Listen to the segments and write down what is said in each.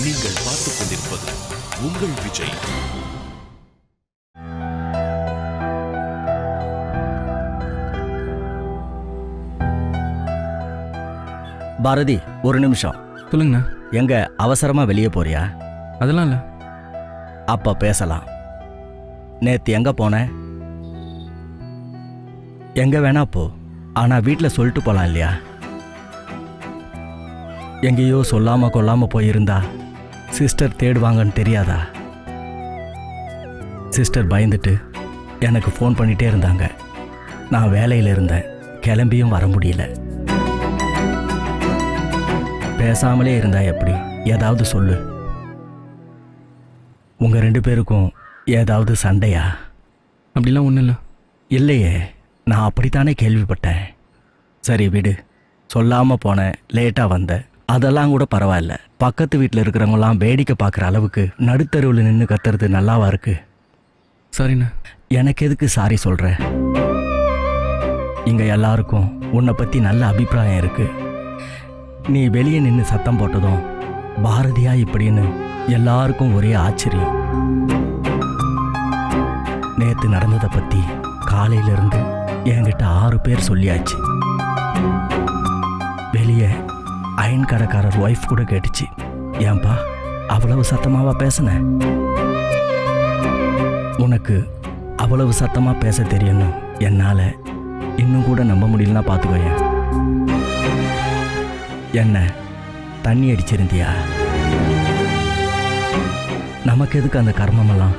நீங்கள் பார்த்துக் கொண்டிருப்பது உங்கள் விஜய். பாரதி, ஒரு நிமிஷம். சொல்லுங்கண்ணா. எங்க அவசரமா வெளியே போறியா? அதெல்லாம் இல்லை. அப்ப பேசலாம். நேத்து எங்க போன? எங்க வேணா போ, ஆனா வீட்டில் சொல்லிட்டு போலாம் இல்லையா? எங்கேயோ சொல்லாம கொள்ளாம போயிருந்தா சிஸ்டர் தேடுவாங்கன்னு தெரியாதா? சிஸ்டர் பயந்துட்டு எனக்கு ஃபோன் பண்ணிட்டே இருந்தாங்க. நான் வேலையில் இருந்தேன், கிளம்பியும் வர முடியல. பேசாமலே இருந்தா எப்படி? ஏதாவது சொல்லு. உங்க 2 பேருக்கும் ஏதாவது சண்டையா? அப்படிலாம் ஒன்றும் இல்லை. இல்லையே, நான் அப்படித்தானே கேள்விப்பட்டேன். சரி விடு, சொல்லாம போனேன், லேட்டா வந்தேன், அதெல்லாம் கூட பரவாயில்ல. பக்கத்து வீட்டில் இருக்கிறவங்களாம் வேடிக்கை பார்க்குற அளவுக்கு நடுத்தருவில் நின்று கத்துறது நல்லாவா இருக்கு? சரிண்ணா. எனக்கு எதுக்கு சாரி சொல்ற? இங்க எல்லாருக்கும் உன்னை பத்தி நல்ல அபிப்பிராயம் இருக்கு. நீ வெளியே நின்று சத்தம் போட்டதும் பாரதியா இப்படின்னு எல்லாருக்கும் ஒரே ஆச்சரியம். நேத்து நடந்ததை பத்தி காலையிலிருந்து என்கிட்ட 6 பேர் சொல்லியாச்சு. வெளியே அயன் கடைக்காரர் ஒய்ஃப் கூட கேட்டுச்சு. ஏன்பா அவ்வளவு சத்தமாவா பேசுன? உனக்கு அவ்வளவு சத்தமா பேச தெரியும்னு என்னால இன்னும் கூட நம்ப முடியலன்னா பார்த்துக்கோயேன். என்ன தண்ணி அடிச்சிருந்தியா? நமக்கு எதுக்கு அந்த கர்மமெல்லாம்?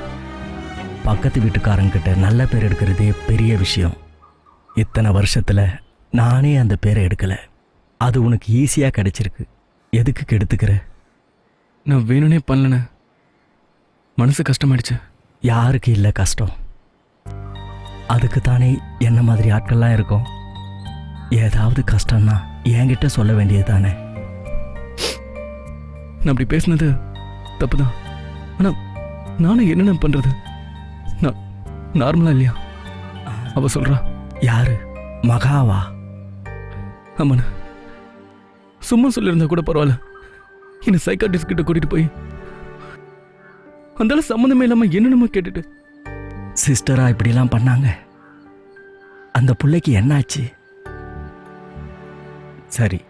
பக்கத்து வீட்டுக்காரங்கிட்ட நல்ல பேர் எடுக்கிறதே பெரிய விஷயம். இத்தனை வருஷத்துல நானே அந்த பேரை எடுக்கல. அது உனக்கு ஈஸியா கிடைச்சிருக்கு. எதுக்கு கெடுத்துக்கிற? நான் வேணும்னே பண்ணலண்ணே. மனசு கஷ்டமாயிடுச்சு. யாருக்கு இல்லை கஷ்டம்? அதுக்கு தானே என்ன மாதிரி ஆட்கள்லாம் இருக்கும். ஏதாவது கஷ்டம்னா என்கிட்ட சொல்ல வேண்டியது தானே. நான் அப்படி பேசினது தப்பு தான். ஆனால் நானும் என்னென்ன பண்ணுறது? நான் நார்மலாக இல்லையா? அவ சொல்கிறா. யாரு? மகாவா? ஆமாண்ணா. சும்மா சொல்லியிருந்தா கூட பரவாயில்ல. என்னை சைக்காட்ரிஸ்ட் கிட்ட கூட்டிகிட்டு போய் அந்தால சம்மந்தமே இல்லாமல் என்னென்னமோ கேட்டுட்டு. சிஸ்டரா இப்படிலாம் பண்ணாங்க? அந்த பிள்ளைக்கு என்னாச்சு? சரி,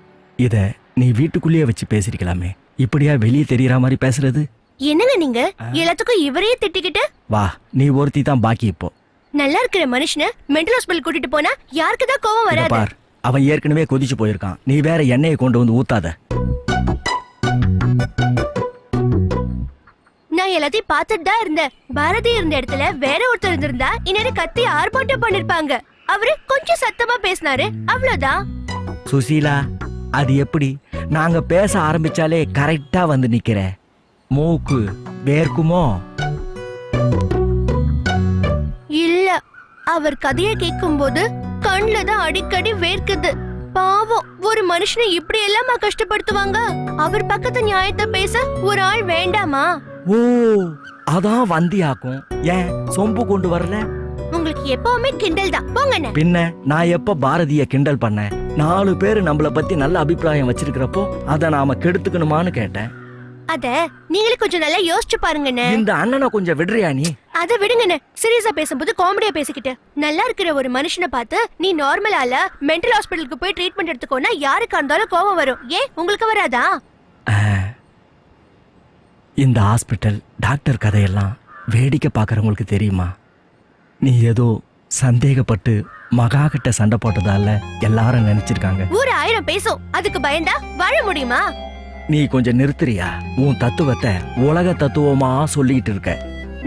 இத நீ வீட்டுக்குள்ளேயே வச்சு பேசிருக்கலாமே. இப்படியா வெளியே தெரியற மாதிரி பேசுறது? என்னங்க நீங்க எல்லாத்துக்கும் இவரையே திட்டிக்கிட்டு? வா, நீ ஒருத்தி தான் பாக்கி. இப்போ நல்லா இருக்கிற மனுஷனை மென்டல் ஹாஸ்பிடல் கூட்டிட்டு போனா யாருக்கு தான் கோவம் வராது? பார், அவன் ஏற்கனவே கொதிச்சு போயிருக்கான். நீ வேற எண்ணெயை கொண்டு வந்து ஊத்தாத. நான் எல்லாத்தையும் பார்த்துட்டு தான் இருந்தேன். பாரதி இருந்த இடத்துல வேற ஒருத்தர் இருந்திருந்தா இன்னொரு கத்தி ஆர்ப்பாட்டம் பண்ணிருப்பாங்க. அவரு கொஞ்சம் சத்தமா பேசினாரு, அவ்வளவுதான். சுசீலா, அது எப்படி? நாங்க பேச ஆரம்பிச்சாலே கரெக்டா வந்து நிக்கிற. மூக்கு வேர்க்குமோ? இல்ல, அவர் கதையை கேட்கும் போது கண்ணுல தான் அடிக்கடி வேர்க்குது. பாவம், ஒரு மனுஷனை இப்படி எல்லாமா கஷ்டப்படுத்துவாங்க? அவர் பக்கத்து நியாயத்தை பேச ஒரு ஆள் வேண்டாமா? ஓ, அதான் வந்தியாக்கும். ஏன் சொம்பு கொண்டு வரல? உங்களுக்கு எப்பவுமே கிண்டல் தான், போங்கண்ணே. பின்ன நான் எப்ப பாரதிய கிண்டல் பண்ணேன்? 4 பேரு நம்மள பத்தி நல்ல அபிப்பிராயம் வச்சிருக்கிறப்போ அதை நாம கெடுத்துக்கணுமான்னு கேட்டேன். அத நீங்களே கொஞ்சம் நல்லா யோசிச்சு பாருங்கண்ணே. இந்த அண்ணனை கொஞ்சம் விடுறியா நீ? அத விடுங்கண்ணே. சீரியஸா பேசும்போது காமெடியா பேசிக்கிட்டு. நல்லா இருக்கிற ஒரு மனுஷனை பார்த்து நீ நார்மலால மென்டல் ஹாஸ்பிடலுக்கு போய் ட்ரீட்மெண்ட் எடுத்துக்கோனா யாருக்கா இருந்தாலும் கோவம் வரும். ஏன் உங்களுக்கு வராதா? இந்த ஹாஸ்பிட்டல் டாக்டர் கதையெல்லாம் வேடிக்கை பார்க்கறவங்களுக்கு தெரியுமா? நீ ஏதோ சந்தேகப்பட்டு மகா கிட்ட சண்டை போட்டதால எல்லாரும் நினைச்சிருக்காங்க. ஊரு 1000 பேசும், அதுக்கு பயந்தா வாழ முடியுமா? நீ கொஞ்சம் நிறுத்துறியா? உன் தத்துவத்தை உலக தத்துவமா சொல்லிட்டு இருக்க.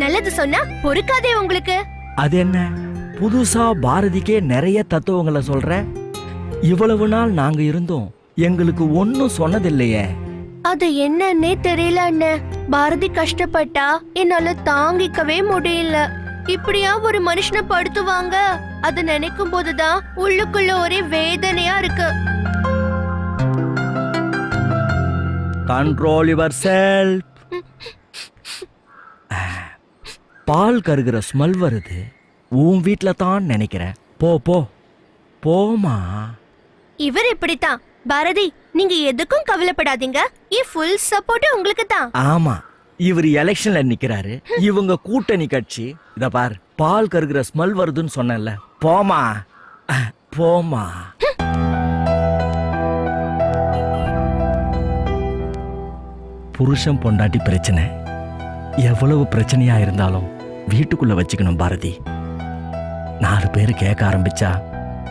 நல்லது சொன்னா பொறுக்காதே உங்களுக்கு. அது என்ன புதுசா பாரதிக்கே நிறைய தத்துவங்களை சொல்ற? இவ்வளவு நாள் நாங்க இருந்தோம், எங்களுக்கு ஒன்னும் சொன்னதில்லையே. அது என்னன்னே தெரியல அண்ணே. பாரதி கஷ்டப்பட்டா என்னால தாங்கிக்கவே முடியல. இப்படியா ஒரு மனுஷனை படுத்துவாங்க? அது நினைக்கும் போதுதான் உள்ளுக்குள்ள ஒரே வேதனையா இருக்கு. Control yourself. பால் கருகிற ஸ்மெல் வருது. உன் வீட்ல தான் நினைக்கிறேன். போ போ போமா. இவர் இப்படித்தான் பாரதி, நீங்க எதுக்கும் கவலைப்படாதீங்க. என் ஃபுல் சப்போர்ட் உங்களுக்கு தான். ஆமா, இவர் எலெக்ஷன்ல நிக்கிறாரு, இவங்க கூட்டணி கட்சி. இத பார், பால் கருகிற ஸ்மெல் வருதுன்னு சொன்னேன்ல, போமா போமா. புருஷன் பொண்டாட்டி பிரச்சனை எவ்வளவு பிரச்சனையா இருந்தாலும் வீட்டுக்குள்ள வச்சுக்கணும் பாரதி. 4 பேர் கேட்க ஆரம்பிச்சா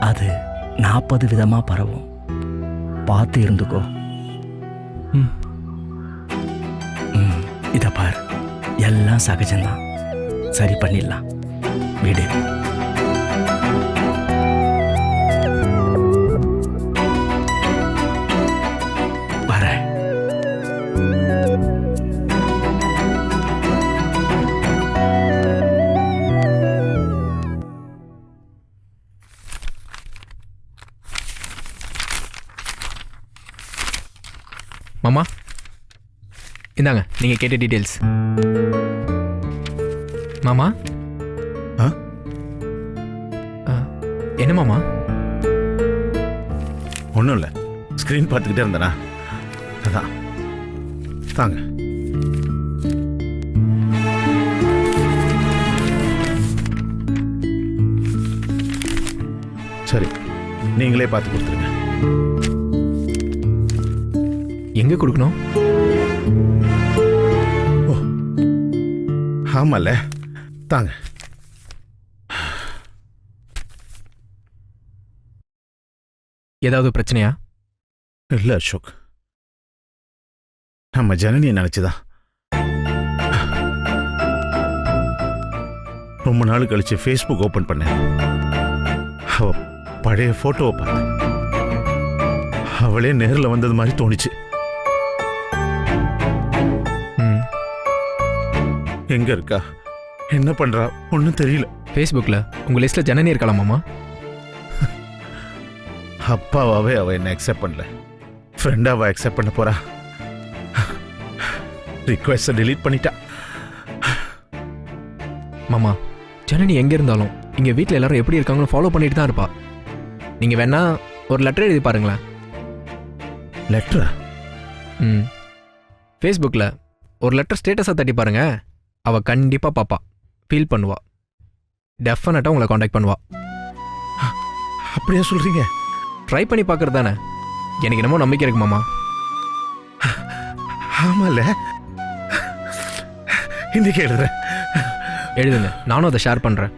அது 40 விதமா பரவும். பார்த்து இருந்துக்கோ. ம். இத பார், எல்லாம் சகஜம்தான், சரி பண்ணிடலாம். வீடு வர. மாமா, இந்தாங்க நீங்கள் கேட்ட டீட்டெயில்ஸ். மாமா. ஆ? என்ன மாமா? ஒன்றும் இல்லை, ஸ்க்ரீன் பார்த்துக்கிட்டே இருந்தேனா, அதான். தாங்க. சரி, நீங்களே பார்த்து கொடுத்துருங்க. எங்கே கொடுக்கணும்? ஓ, ஆமாம்ல, தாங்க. ஏதாவது பிரச்சனையா? இல்லை அசோக், நம்ம ஜனனியை நினச்சிதான். ரொம்ப நாள் கழிச்சு ஃபேஸ்புக் ஓப்பன் பண்ணேன். அவ பழைய ஃபோட்டோவை பார்த்தேன். அவளே நேரில் வந்தது மாதிரி தோணுச்சு. ம். எங்க இருக்கா, என்ன பண்றா, ஒன்றும் தெரியல. ஃபேஸ்புக்கில் உங்கள் லிஸ்ட்டில் ஜனனி இருக்கலாம் மாமா. அப்பாவாவே அவ என்ன அக்செப்ட் பண்ணல, ஃப்ரெண்டாவை அக்செப்ட் பண்ண போறா. ரிக்வெஸ்ட்டை delete பண்ணிட்டா. மாமா, ஜனனி எங்கே இருந்தாலும் இங்கே வீட்டில் எல்லாரும் எப்படி இருக்காங்கன்னு ஃபாலோ பண்ணிட்டு தான் இருப்பா. நீங்கள் வேணா ஒரு லெட்டர் எழுதி பாருங்களேன். லெட்டரா? ம். ஃபேஸ்புக்கில் ஒரு லெட்டர் ஸ்டேட்டஸாக தட்டி பாருங்க, அவள் கண்டிப்பாக பாப்பா, ஃபீல் பண்ணுவா, டெஃபினட்டாக உங்களை காண்டாக்ட் பண்ணுவா. அப்படியா சொல்றீங்க? ட்ரை பண்ணி பார்க்குறது தானே. எனக்கு என்னமோ நம்பிக்கை இருக்கு மாமா. ஆமால, இன்னைக்கு எழுதுறேன். எழுதுங்க, நானும் அதை ஷேர் பண்ணுறேன்.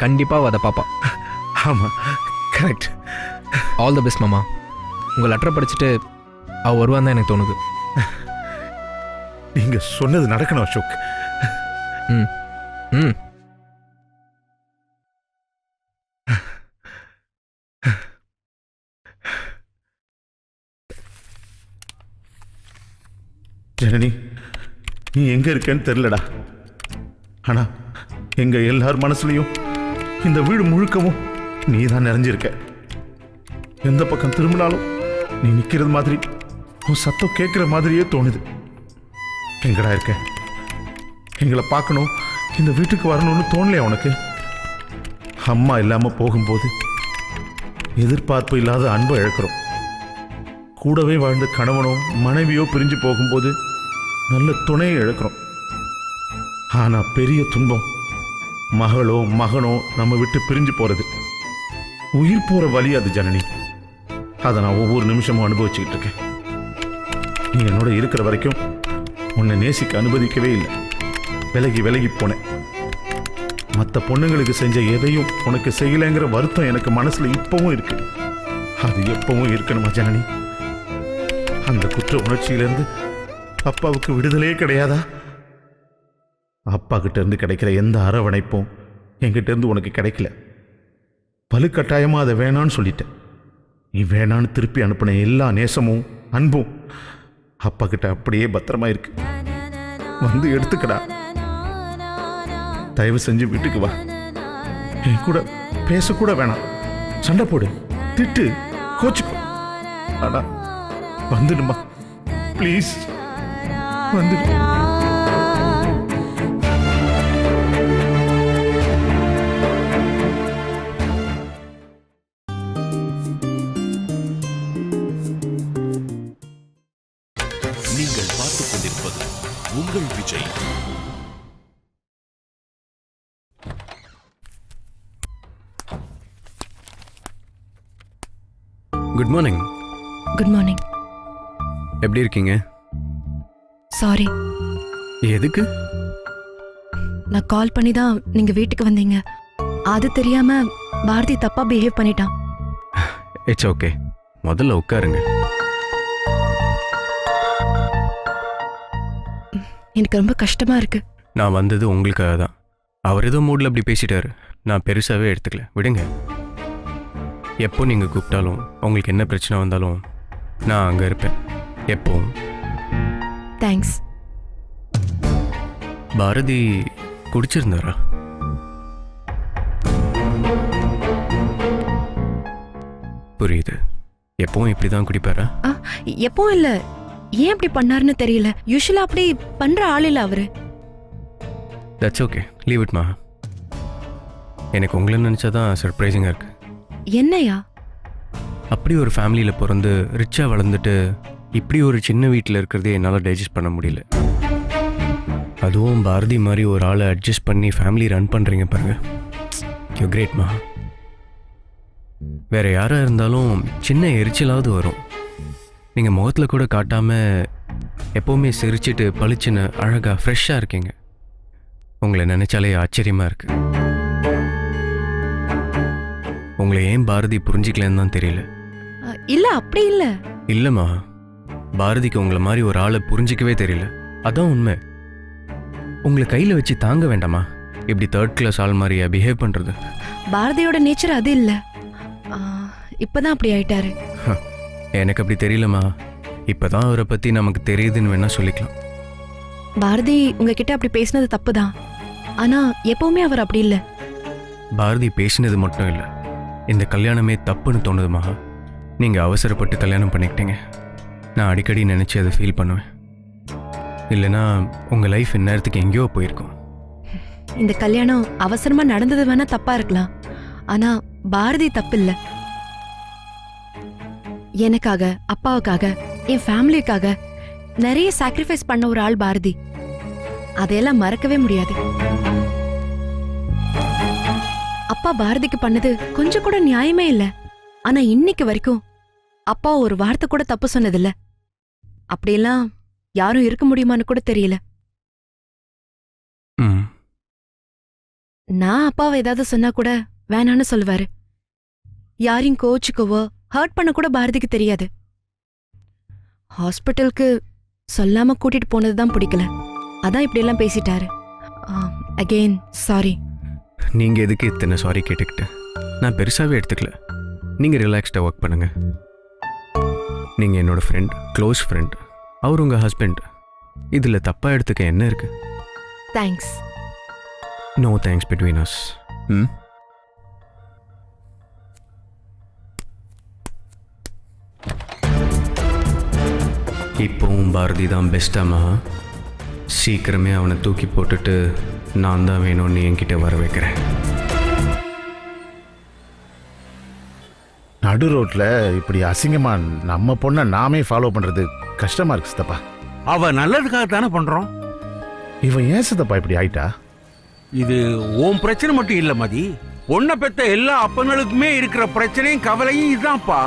கண்டிப்பாக அதை பாப்பா. ஆமா, கரெக்ட். ஆல் தி பெஸ்ட் மாமா. உங்கள் லெட்டரை படிச்சுட்டு அவள் வருவான்னு தான் எனக்கு தோணுது. நீங்க சொன்னது நடக்கணும் அசோக். ம். ம். ஜனனி, நீ எங்க இருக்கேன்னு தெரியலடா. ஆனா எங்க எல்லார் மனசுலயும் இந்த வீடு முழுக்கவும் நீ தான் நிறைஞ்சிருக்க. எந்த பக்கம் திரும்பினாலும் நீ நிக்கிறது மாதிரி, உன் சத்தம் கேட்கிற மாதிரியே தோணுது. எங்கடா இருக்க? எங்களை பார்க்கணும், இந்த வீட்டுக்கு வரணும்னு தோணலையா உனக்கு? அம்மா இல்லாம போகும்போது எதிர்பார்ப்பு இல்லாத அன்பை இழக்கிறோம். கூடவே வாழ்ந்த கணவனோ மனைவியோ பிரிஞ்சு போகும்போது நல்ல துணையை இழக்கிறோம். ஆனா பெரிய துன்பம் மகளோ மகனோ நம்ம விட்டு பிரிஞ்சு போறது. உயிர் போற வலி அது ஜனனி. அதை நான் ஒவ்வொரு நிமிஷமும் அனுபவிச்சுக்கிட்டு இருக்கேன். நீ என்னோட இருக்கிற வரைக்கும் உன்னை நேசிக்க அனுமதிக்கவே இல்லை. விலகி விலகி போனேன். மற்ற பொண்ணுங்களுக்கு செஞ்ச எதையும் உனக்கு செய்யலைங்கிற வருத்தம் எனக்கு மனசுல இப்பவும் இருக்கு. அது எப்பவும் இருக்கணுமா ஜனனி? அந்த குற்ற உணர்ச்சியிலிருந்து அப்பாவுக்கு விடுதலையே கிடையாதா? அப்பா கிட்ட இருந்து கிடைக்கிற எந்த அரவணைப்பும் என்கிட்ட இருந்து உனக்கு கிடைக்கல. வலுக்கட்டாயமா அதை வேணான்னு சொல்லிட்டேன். நீ வேணான்னு திருப்பி அனுப்பின எல்லா நேசமும் அன்பும் அப்பா கிட்ட அப்படியே பத்திரமா இருக்கு. வந்து எடுத்துக்கடா. தயவு செஞ்சு வீட்டுக்கு வா. என் கூட பேசக்கூட வேணாம். சண்டை போடு, திட்டு, கோச்சுக்கோ. ஆனா வந்துடுமா ப்ளீஸ், வந்துடு. உங்கள் Vijay. Good morning. Good morning. எப்படி இருக்கீங்க? சாரி, எதுக்கு? நான் கால் பண்ணி தான் நீங்க வீட்டுக்கு வந்தீங்க. அது தெரியாம பாரதி தப்பா பிஹேவ் பண்ணிட்டான். இட்ஸ் ஓகே, முதல்ல உட்காருங்க. எனக்கு ரொம்ப கஷ்டமா இருக்கு. நான் வந்தது உங்களுக்காக தான். அவர் ஏதோ மூடில் அப்படி பேசிட்டாரு, நான் பெருசாகவே எடுத்துக்கல. விடுங்க. எப்போ நீங்கள் கூப்பிட்டாலும் உங்களுக்கு என்ன பிரச்சனை வந்தாலும் நான் அங்கே இருப்பேன் எப்போவும். தேங்க்ஸ். பாரதி குடிச்சிருந்தாரா? புரியுது. எப்பவும் இப்படி தான் குடிப்பாரா? எப்பவும் இல்ல. ஏன் அப்படி பண்ணாருன்னு தெரியல. யூசுவலா அப்படி பண்ற ஆள் இல்ல அவரு. தட்ஸ் ஓகே, லீவ் இட் மா. எனக்கு உங்களை நினச்சாதான் சர்ப்ரைசிங்காக இருக்கு. என்னையா? அப்படி ஒரு ஃபேமிலியில் பிறந்து ரிச்சாக வளர்ந்துட்டு இப்படி ஒரு சின்ன வீட்டில் இருக்கிறதே என்னால் டைஜஸ்ட் பண்ண முடியல. அதுவும் பாரதி மாதிரி ஒரு ஆளை அட்ஜஸ்ட் பண்ணி ஃபேமிலி ரன் பண்ணுறீங்க பாருங்க. யூ கிரேட் மா. வேறு யாராக இருந்தாலும் சின்ன எரிச்சலாவது வரும். நீங்கள் முகத்தில் கூட காட்டாமல் எப்போவுமே சிரிச்சிட்டு பளிச்சுன்னு அழகாக ஃப்ரெஷ்ஷாக இருக்கீங்க. உங்களை நினச்சாலே ஆச்சரியமாக இருக்கு. உங்களை ஏன் பாரதி புரிஞ்சிக்கலன்னு தான் தெரியல. இல்ல, அப்படி இல்ல. இல்லைம்மா, பாரதிக்கு உங்களை மாதிரி ஒரு ஆளை புரிஞ்சிக்கவே தெரியல. அதான் உண்மை. உங்களை கையில் வச்சு தாங்க வேண்டாமா இப்படி தேர்ட் கிளாஸ் ஆள் மாதிரியா பிஹேவ் பண்ணுறது? பாரதியோட நேச்சர் அது இல்ல. இப்பதான் அப்படி ஆயிட்டாரு. எனக்கு அப்படி தெரியலம்மா. இப்போதான் அவரை பற்றி நமக்கு தெரியுதுன்னு வேணா சொல்லிக்கலாம். பாரதி உங்ககிட்ட அப்படி பேசினது தப்புதான். ஆனா எப்பவுமே அவர் அப்படி இல்ல. பாரதி பேசினது மட்டும் இல்லை, இந்த கல்யாணமே தப்புன்னு தோணுதுமா. நீங்கள் அவசரப்பட்டு கல்யாணம் பண்ணிக்கிட்டீங்க. நான் அடிக்கடி நினச்சி அதை ஃபீல் பண்ணுவேன். இல்லைனா உங்கள் லைஃப் இந்நேரத்துக்கு எங்கேயோ போயிருக்கும். இந்த கல்யாணம் அவசரமா நடந்தது வேணா தப்பா இருக்கலாம். ஆனா பாரதி தப்பு இல்ல. எனக்காக, அப்பாவுக்காக, என் ஃபேமிலிக்காக நிறைய சாக்ரிஃபைஸ் பண்ண ஒரு ஆள் பாரதி. அதையெல்லாம் மறக்கவே முடியாது. அப்பா பாரதிக்கு பண்ணது கொஞ்சம் கூட நியாயமே இல்ல. ஆனா இன்னைக்கு வரைக்கும் அப்பா ஒரு வார்த்தை கூட தப்பு சொன்னதில்ல. அப்படியெல்லாம் யாரும் இருக்க முடியுமான்னு கூட தெரியல. நான் அப்பாவை ஏதாவது சொன்னா கூட வேணான்னு சொல்லுவாரு. யாரையும் கோச்சுக்கவோ ஹர்ட் பண்ண கூட பாரதிக்கு தெரியாது. ஹாஸ்பிட்டலுக்கு சொல்லாம கூட்டிட்டு போனதுதான் பிடிக்கல. அதான் இப்படி எல்லாம் பேசிட்டாரு. Again sorry. நீங்கள் எதுக்கு இத்தனை சாரி கேட்டுக்கிட்டு? நான் பெருசாகவே எடுத்துக்கல. நீங்கள் ரிலாக்ஸ்டாக ஒர்க் பண்ணுங்கள். நீங்கள் என்னோட ஃப்ரெண்ட், க்ளோஸ் ஃப்ரெண்ட். அவர் உங்கள் ஹஸ்பண்ட். இதில் தப்பாக எடுத்துக்க என்ன இருக்கு? Thanks. No thanks between us. இப்போவும் பாரதி தான் பெஸ்ட்டாமா. சீக்கிரமே அவனை தூக்கி போட்டுட்டு நான் தான் வேணும்னு என்கிட்ட வர வைக்கிறேன். நடு ரோட்ல இப்படி அசிங்கமா நம்ம பொண்ணை நாமே ஃபாலோ பண்றது கஷ்டமா இருக்கு சித்தப்பா. அவ நல்லதுக்காக தானே பண்றோம். இவன் ஏன் சித்தப்பா இப்படி ஆயிட்டா? இது உன் பிரச்சனை மட்டும் இல்ல மதி. பொண்ணை பெத்த எல்லா அப்பங்களுக்குமே இருக்கிற பிரச்சனையும் கவலையும் இதுதான்ப்பா.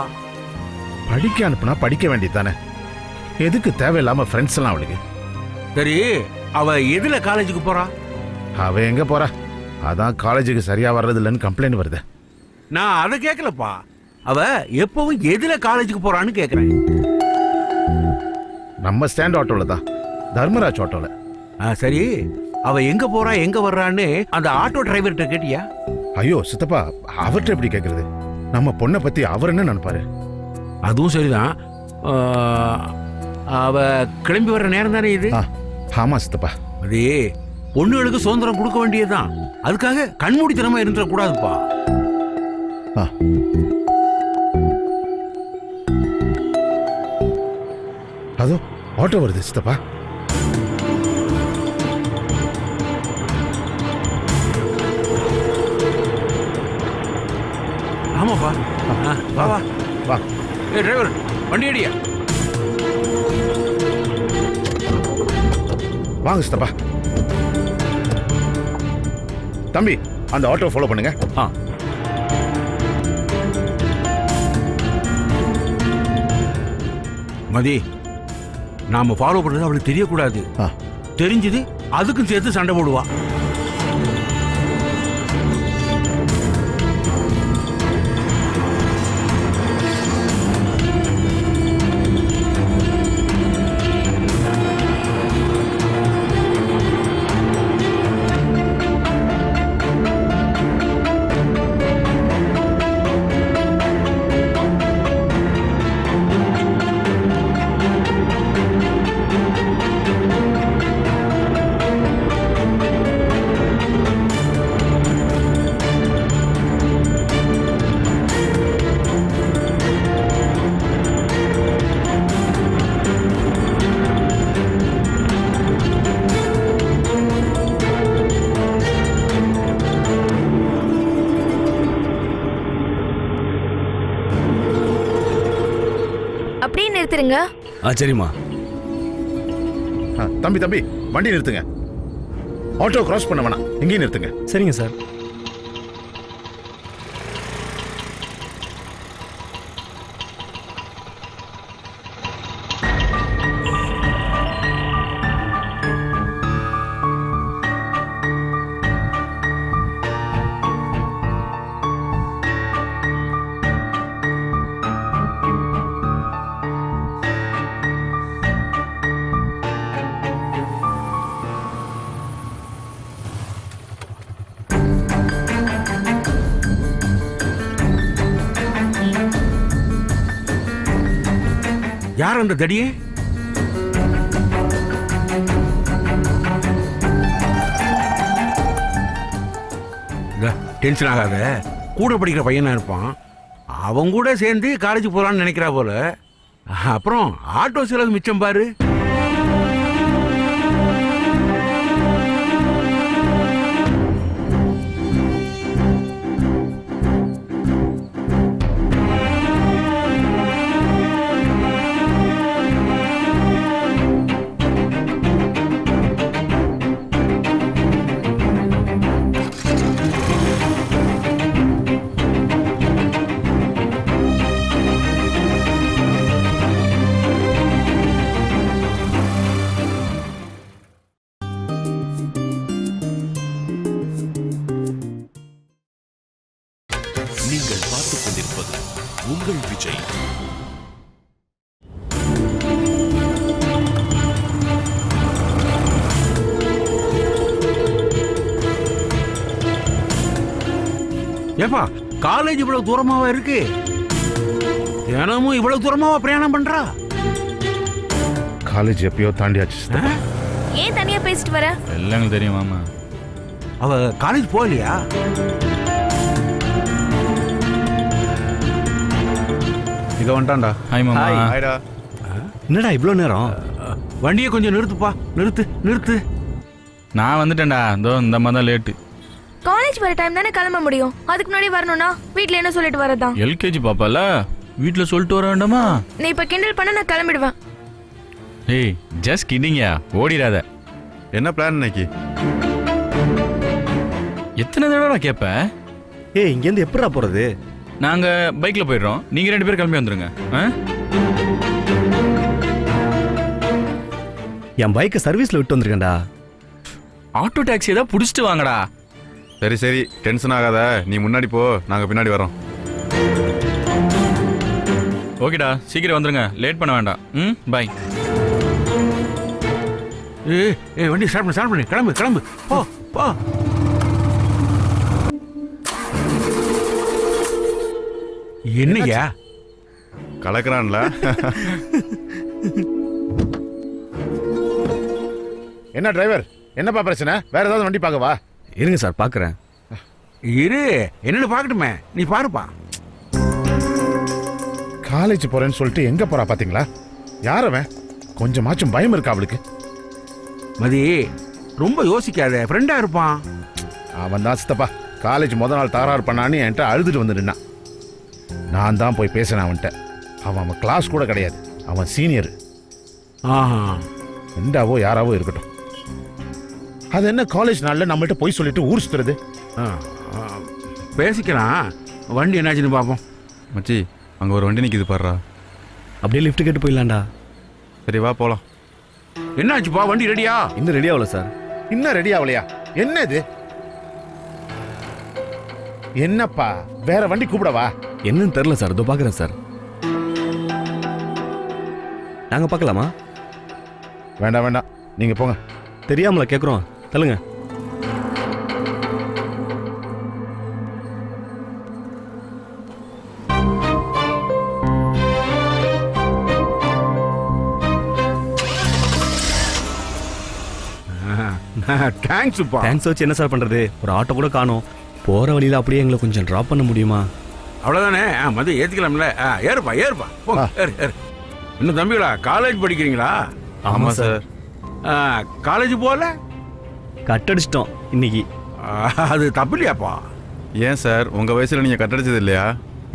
படிக்க அனுப்புனா படிக்க வேண்டியதானே? எதுக்கு தேவையில்லாம ஃப்ரெண்ட்ஸ் எல்லாம் அவளுக்கு? சரி, அவ எதுல காலேஜுக்கு போறா? அவ எங்க போறா? அதான் காலேஜுக்கு சரியா வர்றது இல்லைன்னு கம்ப்ளைண்ட் வருது. நான் அதை கேட்கலப்பா. அவ எப்பவும் எதுல காலேஜுக்கு போறான்னு கேக்குறேன். நம்ம ஸ்டாண்ட் ஆட்டோல தான், தர்மராஜ் ஆட்டோல. சரி, அவ எங்க போறா எங்க வர்றான்னு அந்த ஆட்டோ டிரைவர்கிட்ட கேட்டியா? ஐயோ சித்தப்பா, அவர்கிட்ட எப்படி கேட்கறது? நம்ம பொண்ணை பத்தி அவர் என்ன நினைப்பாரு? அதுவும் சரிதான். அவ கிளம்பி வர்ற நேரம் தானே இது. ஆமா சித்தப்பா. அதே பொண்ணுகளுக்கு சுதந்திரம் கொடுக்க வேண்டியதுதான். அதுக்காக கண்மூடித்தனமா இருந்துட கூடாதுப்பா. அதோ ஆட்டோ வருது சித்தப்பா. ஆமாப்பா. வா வா வா. ஏ டிரைவர், வண்டி அடியா. வாங்க சித்தப்பா. தம்பி அந்த ஆட்டோ ஃபாலோ பண்ணுங்க. மதி, நாம ஃபாலோ பண்றது அவளுக்கு தெரியக்கூடாது. தெரிஞ்சது அதுக்கும் சேர்த்து சண்டை போடுவா. அப்படியே நிறுத்துருங்க. சரிம்மா. தம்பி தம்பி வண்டி நிறுத்துங்க. ஆட்டோ கிராஸ் பண்ண வேணாம், இங்கேயும் நிறுத்துங்க. சரிங்க சார். யார் அந்த தடியே? டென்ஷன் ஆகாத. கூட படிக்கிற பையனா இருப்பான். அவன் கூட சேர்ந்து காலேஜ் போலான்னு நினைக்கிறா போல. அப்புறம் ஆட்டோ செலவு மிச்சம் பாரு. நீங்கள் பார்த்துக் கொண்டிருப்பது உங்கள் விஜய். ஏப்பா, காலேஜ் இவ்வளவு தூரமாவா இருக்கு? தினமும் இவ்வளவு தூரமாவா பிரயாணம் பண்றா? காலேஜ் எப்பயோ தாண்டியாச்சு சித்தப்பா. ஏன் தனியா பேசிட்டு வர? எல்லாம் தெரியும் மாமா. அவ காலேஜ் போகலையா? இங்க வந்துட்டான்டா. ஹாய் மாமா. ஹாய்டா. என்னடா இவ்வளோ நேரம்? வண்டியை கொஞ்சம் நிறுத்துப்பா. நிறுத்து. நான் வந்துட்டேன்டா. இந்த மாதிரி தான் லேட்டு. காலேஜ் வர டைம் தானே கிளம்ப முடியும். அதுக்கு முன்னாடி வரணும்னா வீட்ல என்ன சொல்லிட்டு வரதான்? எல்கேஜி பாப்பால வீட்டில் சொல்லிட்டு வர வேண்டாமா? நீ இப்ப கிண்டல் பண்ண நான் கிளம்பிடுவேன். ஏய் ஜஸ்ட் கிடிங்கயா, ஓடிடாத. என்ன பிளான் இன்னைக்கு? எத்தனை தடவை கேட்பேன்? ஏய் இங்கேருந்து எப்படிடா போறது? நாங்கள் பைக்கில் போயிடுறோம், நீங்கள் 2 பேரும் கிளம்பி வந்துருங்க. என் பைக்கை சர்வீஸ்ல விட்டு வந்திருக்கேன்டா. ஆட்டோ டாக்ஸி ஏதாவது பிடிச்சிட்டு வாங்கடா. சரி டென்ஷன் ஆகாத, நீ முன்னாடி போ, நாங்கள் பின்னாடி வரோம். ஓகேடா, சீக்கிரம் வந்துருங்க, லேட் பண்ண வேண்டாம். பாய். ஏய் வண்டி ஸ்டார்ட் பண்ணு. கிளம்பு. போ. என்னையா கலக்கிறான்ல? என்ன டிரைவர், என்னப்பா பிரச்சனை? வேற ஏதாவது வண்டி பார்க்கவா? இருங்க சார் பார்க்குறேன். இரு, என்னன்னு பார்க்கட்டுமே. நீ பாருப்பா. காலேஜ் போறேன்னு சொல்லிட்டு எங்க போறா பாத்தீங்களா? யார் அவன்? கொஞ்சமாச்சும் பயம் இருக்கா அவளுக்கு? மதி, ரொம்ப யோசிக்காத. ஃப்ரெண்டா இருப்பான். அவன் தான் சித்தப்பா. காலேஜ் முத நாள் தகராறு பண்ணான்னு என்கிட்ட அழுதுட்டு வந்து நின்னான். நான் தான் போய் பேசினேன் அவன்கிட்ட. அவன் கிளாஸ் கூட கிடையாது, அவன் சீனியர். ஆஹா, ஃப்ரெண்டாவோ யாராவோ இருக்கட்டும், அது என்ன காலேஜ் நாள்ல நம்மள்ட்ட போய் சொல்லிட்டு ஊர் சுத்துறது? பேசிக்கலாம். வண்டி என்னாச்சுன்னு பார்ப்போம். மச்சி அங்கே ஒரு வண்டி நிற்கிது பாடுறா. அப்படியே லிஃப்ட் கேட்டு போயிடலாம்டா. சரி வா போகலாம். என்னாச்சுப்பா, வண்டி ரெடியா? இன்னும் ரெடி ஆகல சார். இன்னும் ரெடி ஆகலையா? என்ன இது? என்னப்பா, வேற வண்டி கூப்பிடவா? என்னன்னு தெரில சார். இதோ பார்க்குறேன் சார். நாங்கள் பார்க்கலாமா? வேண்டாம் வேண்டாம், நீங்க போங்க. தெரியாமல கேட்குறோம், தள்ளுங்க. தேங்க்ஸ்ப்பா. தேங்க்ஸ் வச்சு என்ன சார் பண்ணுறது? ஒரு ஆட்டோ கூட காணோம். போகிற வழியில் அப்படியே எங்களை கொஞ்சம் ட்ராப் பண்ண முடியுமா? அவ்வளோதானே, மதியம் ஏற்றிக்கலாம்ல. ஏறுப்பா ஏறுப்பா, போங்க, ஏறு ஏறு. இன்னும் தம்பிகளா, காலேஜ் படிக்கிறீங்களா? ஆமாம் சார். காலேஜ் போகல? கட்டடிச்சிட்டோம் இன்னைக்கு. அது தப்பு இல்லையாப்பா? ஏன் சார் உங்கள் வயசில் நீங்கள் கட்டடிச்சது இல்லையா?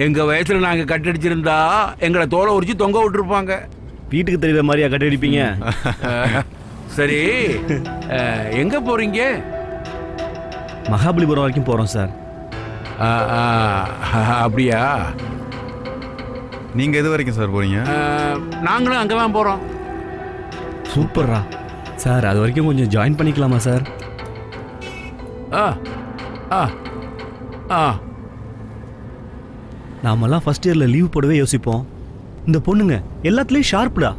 எங்கள் வயசில் நாங்கள் கட்டடிச்சிருந்தா எங்களை தோலை உரிச்சு தொங்க விட்டுருப்பாங்க. வீட்டுக்கு தெரியுற மாதிரியா கட்டடிப்பீங்க? சரி, எங்கே போகிறீங்க? மகாபலிபுரம் வரைக்கும் போகிறோம் சார். அப்படியா? நீங்கள் எது வரைக்கும் சார் போறீங்க? நாங்களும் அங்கே தான் போகிறோம். சூப்பர்ரா சார். அது வரைக்கும் கொஞ்சம் ஜாயின் பண்ணிக்கலாமா சார்? ஆ ஆ ஆ நாமெல்லாம் ஃபர்ஸ்ட் இயரில் லீவ் போடவே யோசிப்போம். இந்த பொண்ணுங்க எல்லாத்துலேயும் ஷார்ப்டா.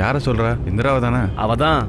யாரை சொல்கிற? இந்திராவை தானே? அவ தான்